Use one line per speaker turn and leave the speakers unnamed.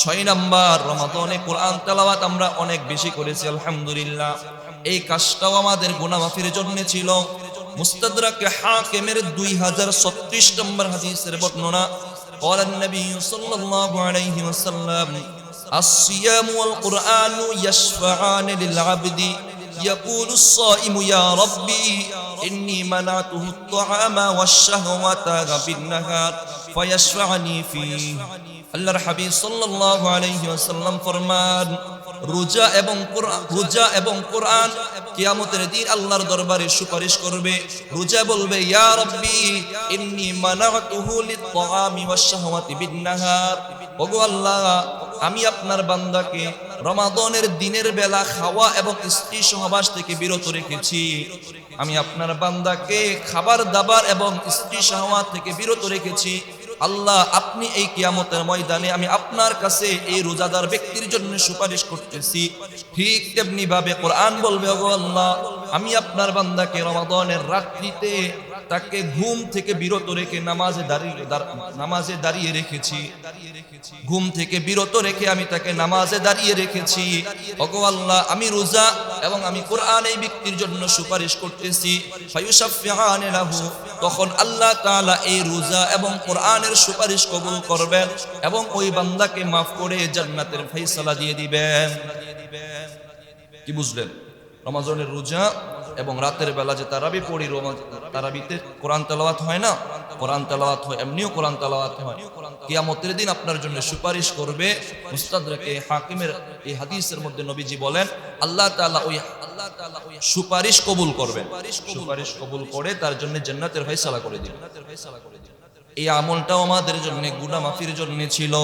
6 number, রমাদানে কোরআন তেলাওয়াত আমরা অনেক বেশি করেছি আলহামদুলিল্লাহ। এই কাজটাও আমাদের গুনাহ মাফির জন্য ছিল। মুস্তাদরাক হাকিমের 2036 নম্বর হাদিসের বর্ণনা, قال النبي صلى الله عليه وسلم الصيام والقرآن يشفعان للعبد يقول الصائم يا ربي إني منعته الطعام والشهوة بالنهار فيشفعني فيه। আল্লাহর হাবিব সাল্লাল্লাহু আলাইহি ওয়াসাল্লাম ফরমান, রোজা এবং কোরআন কিয়ামতের দিন আল্লাহর দরবারে সুপারিশ করবে। রোজা বলবে ইয়া রাব্বি ইন্নী মানাতুহু লিত-তাআমি ওয়াশ-শাহওয়াতি বিন-নাহার, ওগো আল্লাহ, আমি আপনার বান্দাকে রমাদানের দিনের বেলা খাওয়া এবং স্ত্রী সহবাস থেকে বিরত রেখেছি। আমি আপনার বান্দাকে খাবার দাবার এবং স্ত্রী সহবাস থেকে বিরত রেখেছি। আল্লাহ, আপনি এই কিয়ামতের ময়দানে আমি আপনার কাছে এই রোজাদার ব্যক্তির জন্য সুপারিশ করতেছি। ঠিক তেমনি ভাবে কোরআন বলবে, ওগো আল্লাহ, আমি আপনার বান্দাকে রমাদানের রাত্রিতে তাকে ঘুম থেকে বিরত রেখে নামাজে দাঁড়িয়ে রেখেছি। ঘুম থেকে বিরত রেখে আমি তাকে নামাজে দাঁড়িয়ে রেখেছি। ওগো আল্লাহ, আমি রোজা এবং আমি কোরআন এই ব্যক্তির জন্য সুপারিশ করতেছি। ফায়ুশাফিআনি লাহু, তখন আল্লাহ তাআলা এই রোজা এবং কোরআনের সুপারিশ কবুল করবেন এবং ওই বান্দাকে মাফ করে জান্নাতের ফয়সালা দিয়ে দিবেন। কি বুঝলেন? রমজানের রোজা এবং রাতের বেলা যে তারাবি পড়ি, তারাবিতে কোরআন তেলাওয়াত হয় না, কোরআন তেলাওয়াত হয়, এমনিও কোরআন তেলাওয়াত হয়। কিয়ামতের দিন আপনার জন্য সুপারিশ করবে। মুস্তাদরাকে হাকিমের এই হাদিসের মধ্যে নবীজি বলেন, আল্লাহ তাআলা ওই সুপারিশ কবুল করবেন। সুপারিশ কবুল করে তার জন্য জান্নাতের ফয়সালা করে দিবেন। এই আমলটাও আমাদের জন্য গুনাহ মাফির জন্য ছিল।